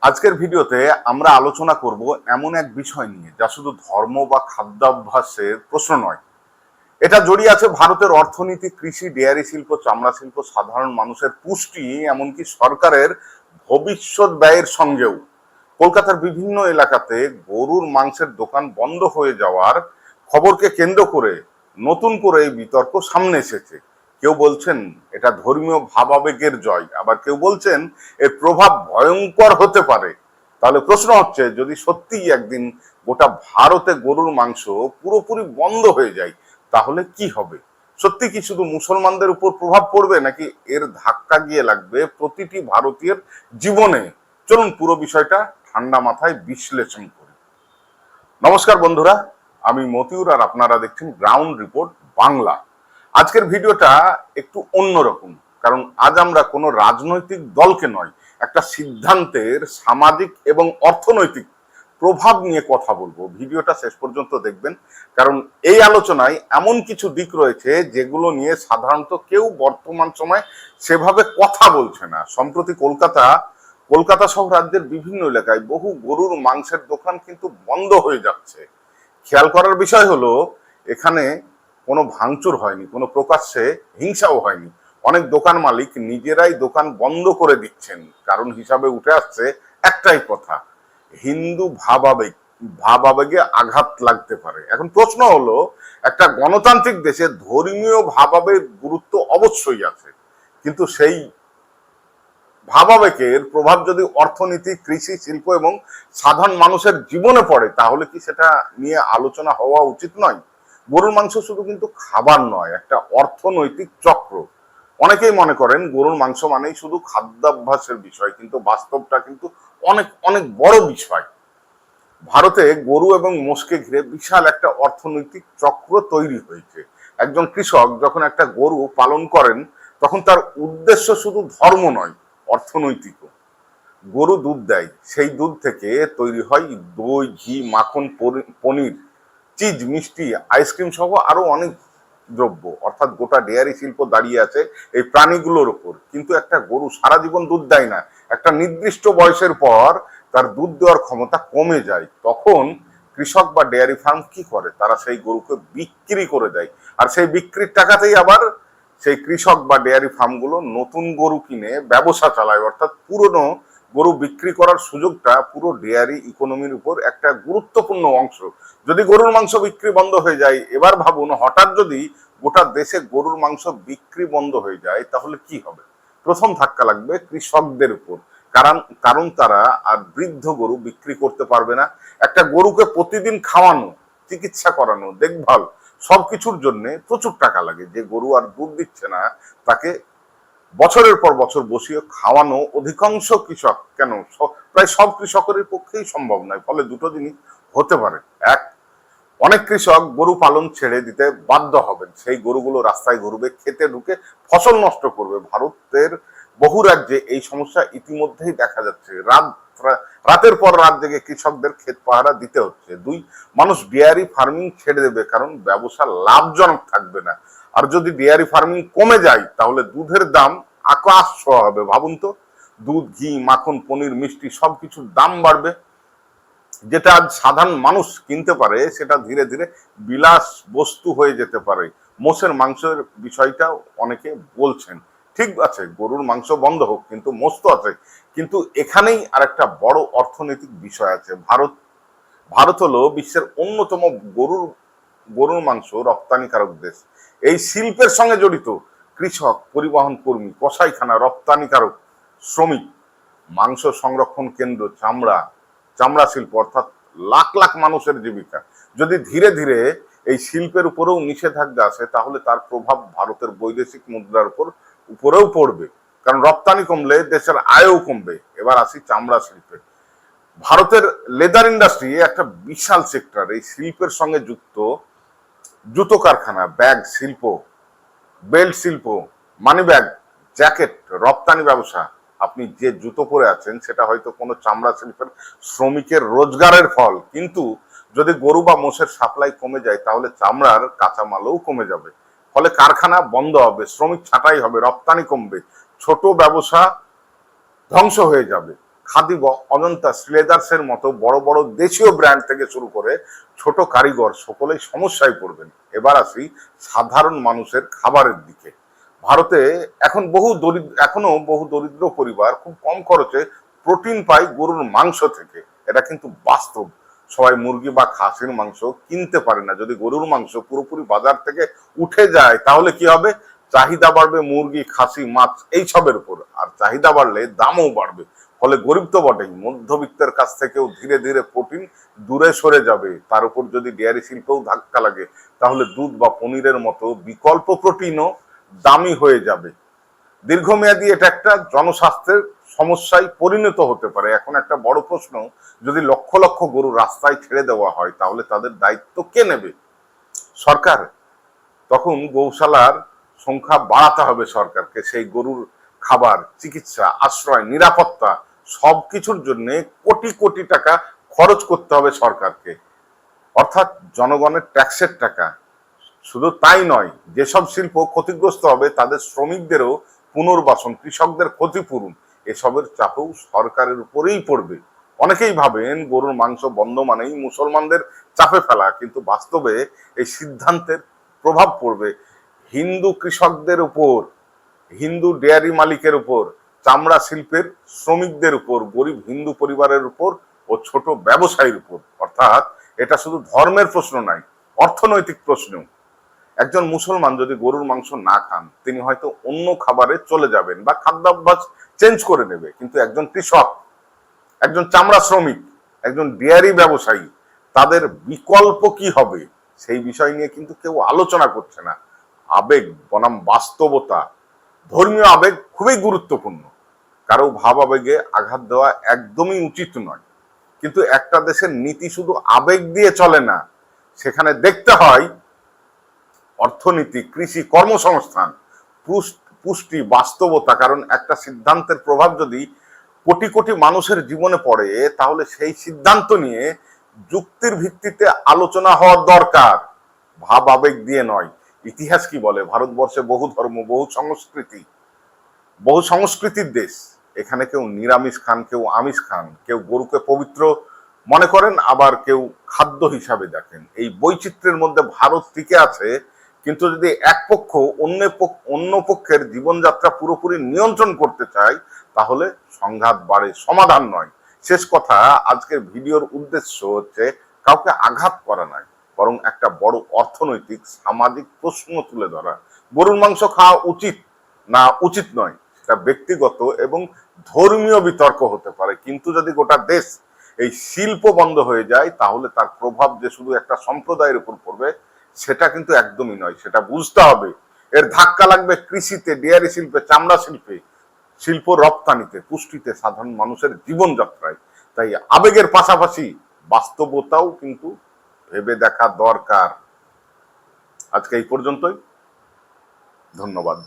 আজকের ভিডিওতে আমরা আলোচনা করব এমন এক বিষয় নিয়ে যা শুধু ধর্ম বা খাদ্যাভ্যাসের প্রশ্ন নয়। এটা জড়িয়ে আছে ভারতের অর্থনীতি, কৃষি, ডেয়ারি শিল্প, চামড়া শিল্প, সাধারণ মানুষের পুষ্টি, এমনকি সরকারের ভবিষ্যৎ ব্যয়ের সঙ্গেও। কলকাতার বিভিন্ন এলাকাতে গরুর মাংসের দোকান বন্ধ হয়ে যাওয়ার খবরকে কেন্দ্র করে নতুন করে এই বিতর্ক সামনে এসেছে। কেউ বলছেন এটা ধর্মীয় ভাবাবেগের জয়, আবার কেউ বলছেন এর প্রভাব ভয়ঙ্কর হতে পারে। তাহলে প্রশ্ন হচ্ছে, যদি সত্যিই একদিন গোটা ভারতে গরুর মাংস পুরোপুরি বন্ধ হয়ে যায় তাহলে কি হবে? সত্যি কি শুধু মুসলমানদের উপর প্রভাব পড়বে, নাকি এর ধাক্কা গিয়ে লাগবে প্রতিটি ভারতীয়ের জীবনে? চলুন পুরো বিষয়টা ঠান্ডা মাথায় বিশ্লেষণ করি। নমস্কার বন্ধুরা, আমি মতিউর আর আপনারা দেখছেন গ্রাউন্ড রিপোর্ট বাংলা। আজকের ভিডিওটা একটু অন্যরকম, কারণ আজ আমরা কোনো রাজনৈতিক দলকে নয়, একটা সিদ্ধান্তের সামাজিক এবং অর্থনৈতিক প্রভাব নিয়ে কথা বলবো। ভিডিওটা শেষ পর্যন্ত দেখবেন, কারণ এই আলোচনায় এমন কিছু দিক রয়েছে যেগুলো নিয়ে সাধারণত কেউ বর্তমান সময় সেভাবে কথা বলছে না। সম্প্রতি কলকাতা সহ রাজ্যের বিভিন্ন এলাকায় বহু গরুর মাংসের দোকান কিন্তু বন্ধ হয়ে যাচ্ছে। খেয়াল করার বিষয় হলো, এখানে কোনো ভাঙচুর হয়নি, কোনো প্রকাশ্যে হিংসাও হয়নি। অনেক দোকান মালিক নিজেরাই দোকান বন্ধ করে দিচ্ছেন। কারণ হিসাবে উঠে আসছে একটাই কথা, হিন্দু ভাবাবেগে আঘাত লাগতে পারে। এখন প্রশ্ন হলো, একটা গণতান্ত্রিক দেশে ধর্মীয় ভাবাবেগ গুরুত্ব অবশ্যই আছে, কিন্তু সেই ভাবাবেগের প্রভাব যদি অর্থনীতি, কৃষি, শিল্প এবং সাধারণ মানুষের জীবনে পড়ে, তাহলে কি সেটা নিয়ে আলোচনা হওয়া উচিত নয়? গরুর মাংস শুধু কিন্তু খাবার নয়, একটা অর্থনৈতিক চক্র। অনেকেই মনে করেন গরুর মাংস মানেই শুধু খাদ্যাভ্যাসের বিষয়, কিন্তু বাস্তবটা কিন্তু অনেক অনেক বড় বিষয়। ভারতে গরু এবং মোষকে ঘিরে বিশাল একটা অর্থনৈতিক চক্র তৈরি হয়েছে। একজন কৃষক যখন একটা গরু পালন করেন, তখন তার উদ্দেশ্য শুধু ধর্ম নয়, অর্থনৈতিকও। গরু দুধ দেয়, সেই দুধ থেকে তৈরি হয় দই, ঘি, মাখন, পনির, চিজ, মিষ্টি, আইসক্রিম সহ আরো অনেক দ্রব্য। অর্থাৎ গোটা ডেয়ারি শিল্প দাঁড়িয়ে আছে এই প্রাণীগুলোর উপর। কিন্তু একটা গরু সারা জীবন দুধ দেয় না। একটা নির্দিষ্ট বয়সের পর তার দুধ দেওয়ার ক্ষমতা কমে যায়। তখন কৃষক বা ডেয়ারি ফার্ম কি করে? তারা সেই গরুকে বিক্রি করে দেয়। আর সেই বিক্রির টাকাতেই আবার সেই কৃষক বা ডেয়ারি ফার্মগুলো নতুন গরু কিনে ব্যবসা চালায়। অর্থাৎ পুরনো গরু বিক্রি করার সুযোগটা পুরো ডেয়ারি ইকোনমির উপর একটা গুরুত্বপূর্ণ অংশ। যদি গরুর মাংস বিক্রি বন্ধ হয়ে যায়, এবার ভাবুন হঠাৎ যদি গোটা দেশে গরুর মাংস বিক্রি বন্ধ হয়ে যায়, তাহলে কি হবে? প্রথম ধাক্কা লাগবে কৃষকদের উপর। কারণ কারণ তারা আর বৃদ্ধ গরু বিক্রি করতে পারবে না। একটা গরুকে প্রতিদিন খাওয়ানো, চিকিৎসা করানো, দেখভাল সবকিছুর জন্য প্রচুর টাকা লাগে। যে গরু আর দুধ দিচ্ছে না, তাকে বছরের পর বছর বসিয়ে খাওয়ানো অধিকাংশ কৃষক, কেন প্রায় সব কৃষকের পক্ষেই সম্ভব নয়। ফলে দুটো জিনিস হতে পারে। এক, অনেক কৃষক গরু পালন ছেড়ে দিতে বাধ্য হবেন। সেই গরুগুলো রাস্তায় ঘুরবে, খেতে ঢুকে ফসল নষ্ট করবে। ভারতের বহু রাজ্যে এই সমস্যা ইতিমধ্যেই দেখা যাচ্ছে। রাতের পর রাত জেগে কৃষকদের ক্ষেত পাহারা দিতে হচ্ছে। দুই, মানুষ ডেয়ারি ফার্মিং ছেড়ে দেবে, কারণ ব্যবসা লাভজনক থাকবে না। আর যদি ডেয়ারি ফার্মিং কমে যায়, তাহলে দুধের দাম আকাশ ছোঁয়া হবে। ভাবুন তো, দুধ, ঘি, মাখন, পনির, মিষ্টি সবকিছুর দাম বাড়বে। যেটা আজ সাধারণ মানুষ কিনতে পারে, সেটা ধীরে ধীরে বিলাস বস্তু হয়ে যেতে পারে। মোষের মাংসের বিষয়টা অনেকে বলছেন, ঠিক আছে গরুর মাংস বন্ধ হোক, কিন্তু মোষ তো আছে। কিন্তু এখানেই আরেকটা বড় অর্থনৈতিক বিষয় আছে। ভারত হলো বিশ্বের অন্যতম গরুর মাংস রপ্তানিকারক দেশ। এই শিল্পের সঙ্গে জড়িত কৃষক, পরিবহন কর্মী, কসাইখানা, রপ্তানিকারক, শ্রমিক, মাংস সংরক্ষণ কেন্দ্র, চামড়া শিল্প, অর্থাৎ লাখ লাখ মানুষের জীবিকা। যদি ধীরে ধীরে এই শিল্পের উপরেও নিষেধাজ্ঞা আসে, তাহলে তার প্রভাব ভারতের বৈদেশিক মুদ্রার উপরেও পড়বে। কারণ রপ্তানি কমলে দেশের আয়ও কমবে। এবার আসি চামড়া শিল্পে। ভারতের লেদার ইন্ডাস্ট্রি একটা বিশাল সেক্টর। এই শিল্পের সঙ্গে যুক্ত জুতো কারখানা, ব্যাগ শিল্প, বেল্ট শিল্প, মানি ব্যাগ, জ্যাকেট, রপ্তানি ব্যবসা। আপনি যে জুতো পরে আছেন, সেটা হয়তো কোনো চামড়া শিল্পের শ্রমিকের রোজগারের ফল। কিন্তু যদি গরু বা মোষের সাপ্লাই কমে যায়, তাহলে চামড়ার কাঁচামালও কমে যাবে। ফলে কারখানা বন্ধ হবে, শ্রমিক ছাঁটাই হবে, রপ্তানি কমবে, ছোট ব্যবসা ধ্বংস হয়ে যাবে। খাদি, অজন্তা, শ্লেজার্সের মতো বড় বড় দেশীয় ব্র্যান্ড থেকে শুরু করে ছোট কারিগর সকলেই সমস্যায় পড়বেন। এবার আসি সাধারণ মানুষের খাবারের দিকে। ভারতে এখনো বহু দরিদ্র পরিবার খুব কম খরচে প্রোটিন পায় গরুর মাংস থেকে। এটা কিন্তু বাস্তব। সবাই মুরগি বা খাসির মাংস কিনতে পারে না। যদি গরুর মাংস পুরোপুরি বাজার থেকে উঠে যায় তাহলে কি হবে? চাহিদা বাড়বে মুরগি, খাসি, মাছ এইসবের উপর, আর চাহিদা বাড়লে দামও বাড়বে। ফলে গরিব তো বটেই, মধ্যবিত্তের কাছ থেকেও ধীরে ধীরে প্রোটিন দূরে সরে যাবে। তার উপর যদি ডেয়ারি শিল্পেও ধাক্কা লাগে তাহলে দুধ বা পনিরের মতো বিকল্প প্রোটিনও দামি হয়ে যাবে। দীর্ঘমেয়াদী এটা একটা জনস্বাস্থ্যের সমস্যায় পরিণত হতে পারে। এখন একটা বড় প্রশ্ন, যদি লক্ষ লক্ষ গরু রাস্তায় ছেড়ে দেওয়া হয় তাহলে তাদের দায়িত্ব কে নেবে? সরকার। তখন গৌশালার সংখ্যা বাড়াতে হবে সরকারকে। সেই গরুর খাবার, চিকিৎসা, আশ্রয়, নিরাপত্তা সবকিছুর জন্য কোটি কোটি টাকা খরচ করতে হবে সরকারকে, অর্থাৎ জনগণের ট্যাক্সের টাকা। শুধু তাই নয়, যেসব শিল্প ক্ষতিগ্রস্ত হবে তাদের শ্রমিকদেরও পুনর্বাসন, কৃষকদের ক্ষতিপূরণ, এসবের চাপও সরকারের উপরেই পড়বে। অনেকেই ভাবেন গরুর মাংস বন্ধ মানেই মুসলমানদের চাপে ফেলা, কিন্তু বাস্তবে এই সিদ্ধান্তের প্রভাব পড়বে হিন্দু কৃষকদের উপর, হিন্দু ডেয়ারি মালিকের উপর, চামড়া শিল্পের শ্রমিকদের উপর, গরিব হিন্দু পরিবারের উপর ও ছোট ব্যবসায়ীর উপর। অর্থাৎ এটা শুধু ধর্মের প্রশ্ন নয়, অর্থনৈতিক প্রশ্ন। একজন মুসলমান যদি গরুর মাংস না খান তিনি হয়তো অন্য খাবারে চলে যাবেন বা খাদ্যাভ্যাস চেঞ্জ করে নেবে, কিন্তু একজন কৃষক, একজন চামড়া শ্রমিক, একজন ডেয়ারি ব্যবসায়ী, তাদের বিকল্প কি হবে সেই বিষয় নিয়ে কিন্তু কেউ আলোচনা করছে না। আবেগ বনাম বাস্তবতা, ধর্মীয় আবেগ খুবই গুরুত্বপূর্ণ, কারো ভাব আবেগে আঘাত দেওয়া একদমই উচিত নয়। কিন্তু একটা দেশের নীতি শুধু আবেগ দিয়ে চলে না, সেখানে দেখতে হয় অর্থনীতি, কৃষি, কর্মসংস্থান, পুষ্টি, বাস্তবতা। কারণ একটা সিদ্ধান্তের প্রভাব যদি কোটি কোটি মানুষের জীবনে পড়ে তাহলে সেই সিদ্ধান্ত নিয়ে যুক্তির ভিত্তিতে আলোচনা হওয়ার দরকার, ভাব আবেগ দিয়ে নয়। ইতিহাস কি বলে? ভারতবর্ষে বহু ধর্ম, বহু সংস্কৃতির দেশ। এখানে কেউ নিরামিষ খান, কেউ আমিষ খান, কেউ গরুকে পবিত্র মনে করেন, আবার কেউ খাদ্য হিসাবে দেখেন। এই বৈচিত্র্যের মধ্যে ভারত টিকে আছে। কিন্তু যদি এক পক্ষ অন্য পক্ষের জীবনযাত্রা পুরোপুরি নিয়ন্ত্রণ করতে চায় তাহলে সংঘাত বাড়ে, সমাধান নয়। শেষ কথা, আজকের ভিডিওর উদ্দেশ্য হচ্ছে কাউকে আঘাত করা নয়, বরং একটা বড় অর্থনৈতিক সামাজিক প্রশ্ন তুলে ধরা। গরুর মাংস খাওয়া উচিত না উচিত নয় সেটা ব্যক্তিগত এবং ধর্মীয় বিতর্ক হতে পারে, কিন্তু যদি গোটা দেশ এই শিল্প বন্ধ হয়ে যায় তাহলে তার প্রভাব যে শুধু একটা সম্প্রদায়ের উপর পড়বে সেটা কিন্তু একদমই নয়। সেটা বুঝতে হবে। এর ধাক্কা লাগবে কৃষিতে, ডেয়ারি শিল্পে, চামড়া শিল্পে, শিল্প রপ্তানিতে, পুষ্টিতে, সাধারণ মানুষের জীবনযাত্রায়। তাই আবেগের পাশাপাশি বাস্তবতাও কিন্তু ভেবে দেখা দরকার। আজকে এই পর্যন্তই। ধন্যবাদ।